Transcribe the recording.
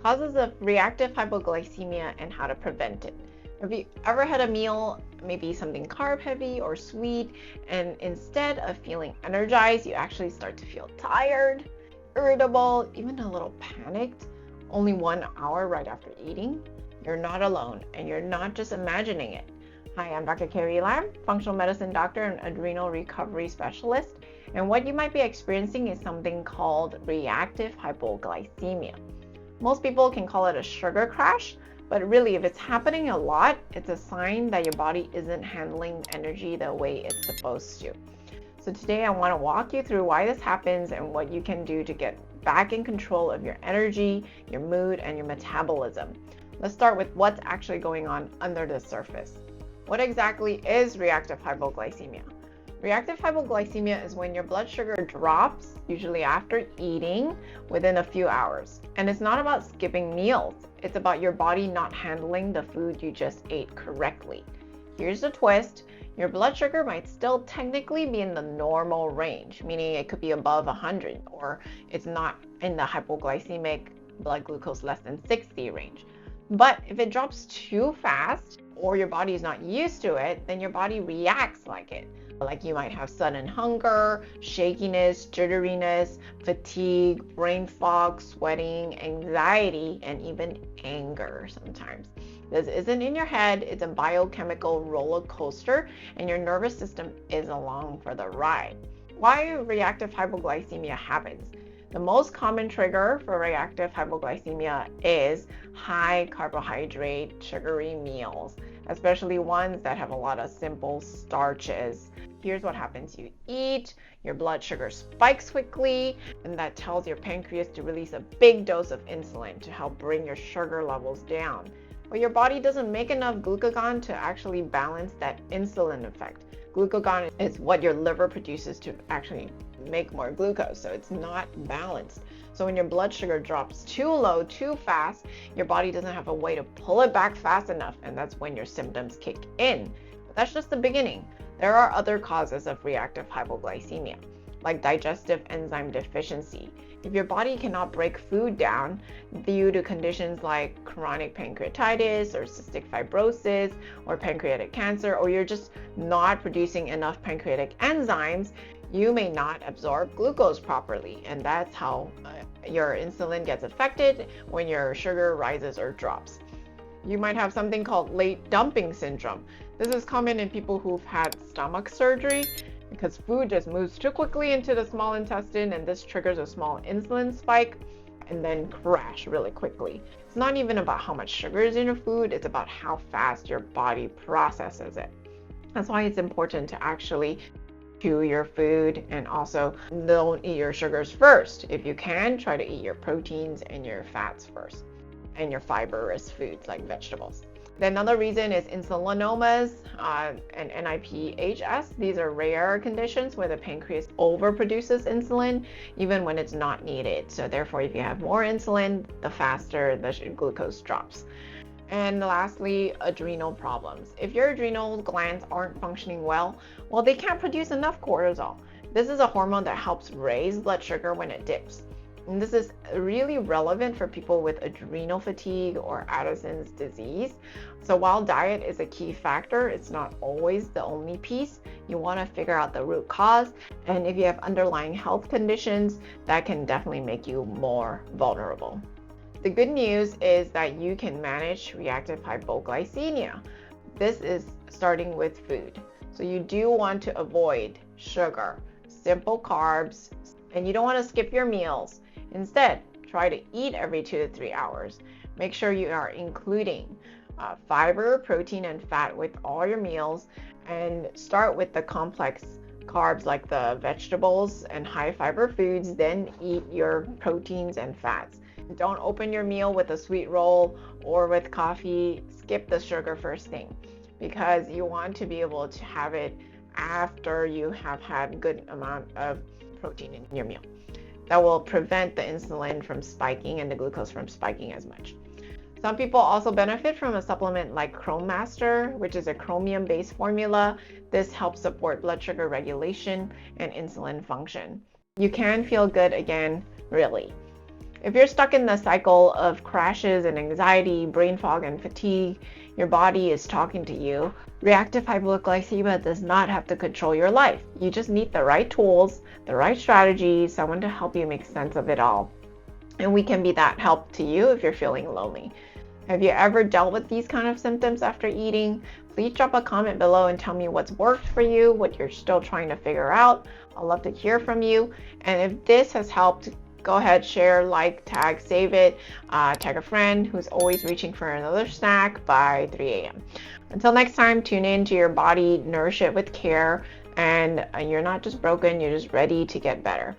Causes of reactive hypoglycemia and how to prevent it. Have you ever had a meal, maybe something carb heavy or sweet, and instead of feeling energized, you actually start to feel tired, irritable, even a little panicked, only 1 hour right after eating? You're not alone, and you're not just imagining it. Hi, I'm Dr. Carrie Lam, functional medicine doctor and adrenal recovery specialist, and what you might be experiencing is something called reactive hypoglycemia. Most people can call it a sugar crash, but really if it's happening a lot, it's a sign that your body isn't handling energy the way it's supposed to. So today I want to walk you through why this happens and what you can do to get back in control of your energy, your mood, and your metabolism. Let's start with what's actually going on under the surface. What exactly is reactive hypoglycemia? Reactive hypoglycemia is when your blood sugar drops, usually after eating, within a few hours. And it's not about skipping meals. It's about your body not handling the food you just ate correctly. Here's the twist. Your blood sugar might still technically be in the normal range, meaning it could be above 100, or it's not in the hypoglycemic blood glucose less than 60 range. But if it drops too fast, or your body is not used to it, then your body reacts like it. Like you might have sudden hunger, shakiness, jitteriness, fatigue, brain fog, sweating, anxiety, and even anger sometimes. This isn't in your head, it's a biochemical roller coaster, and your nervous system is along for the ride. Why reactive hypoglycemia happens? The most common trigger for reactive hypoglycemia is high carbohydrate, sugary meals, especially ones that have a lot of simple starches. Here's what happens. You eat, your blood sugar spikes quickly, and that tells your pancreas to release a big dose of insulin to help bring your sugar levels down. But your body doesn't make enough glucagon to actually balance that insulin effect. Glucagon is what your liver produces to actually make more glucose, so it's not balanced. So when your blood sugar drops too low, too fast, your body doesn't have a way to pull it back fast enough, and that's when your symptoms kick in. But that's just the beginning. There are other causes of reactive hypoglycemia, like digestive enzyme deficiency. If your body cannot break food down due to conditions like chronic pancreatitis or cystic fibrosis or pancreatic cancer, or you're just not producing enough pancreatic enzymes, you may not absorb glucose properly, and that's how your insulin gets affected when your sugar rises or drops. You might have something called late dumping syndrome. This is common in people who've had stomach surgery because food just moves too quickly into the small intestine, and this triggers a small insulin spike and then crash really quickly. It's not even about how much sugar is in your food, it's about how fast your body processes it. That's why it's important to actually chew your food, and also don't eat your sugars first. If you can, try to eat your proteins and your fats first, and your fibrous foods like vegetables. Then another reason is insulinomas and NIPHS. These are rare conditions where the pancreas overproduces insulin even when it's not needed. So therefore, if you have more insulin, the faster the glucose drops. And lastly, adrenal problems. If your adrenal glands aren't functioning well, they can't produce enough cortisol. This is a hormone that helps raise blood sugar when it dips. And this is really relevant for people with adrenal fatigue or Addison's disease. So while diet is a key factor, it's not always the only piece. You want to figure out the root cause. And if you have underlying health conditions, that can definitely make you more vulnerable. The good news is that you can manage reactive hypoglycemia. This is starting with food. So you do want to avoid sugar, simple carbs, and you don't want to skip your meals. Instead, try to eat every 2 to 3 hours. Make sure you are including fiber, protein, and fat with all your meals, and start with the complex carbs like the vegetables and high fiber foods, then eat your proteins and fats. Don't open your meal with a sweet roll or with coffee. Skip the sugar first thing, because you want to be able to have it after you have had good amount of protein in your meal. That will prevent the insulin from spiking and the glucose from spiking as much. Some people also benefit from a supplement like Chromaster, which is a chromium-based formula. This helps support blood sugar regulation and insulin function. You can feel good again, really. If you're stuck in the cycle of crashes and anxiety, brain fog, and fatigue, your body is talking to you. Reactive hypoglycemia does not have to control your life. You just need the right tools, the right strategies, someone to help you make sense of it all. And we can be that help to you if you're feeling lonely. Have you ever dealt with these kind of symptoms after eating? Please drop a comment below and tell me what's worked for you, what you're still trying to figure out. I'd love to hear from you. And if this has helped, go ahead, share, like, tag, save it, tag a friend who's always reaching for another snack by 3 a.m. Until next time, tune in to your body, nourish it with care, and you're not just broken, you're just ready to get better.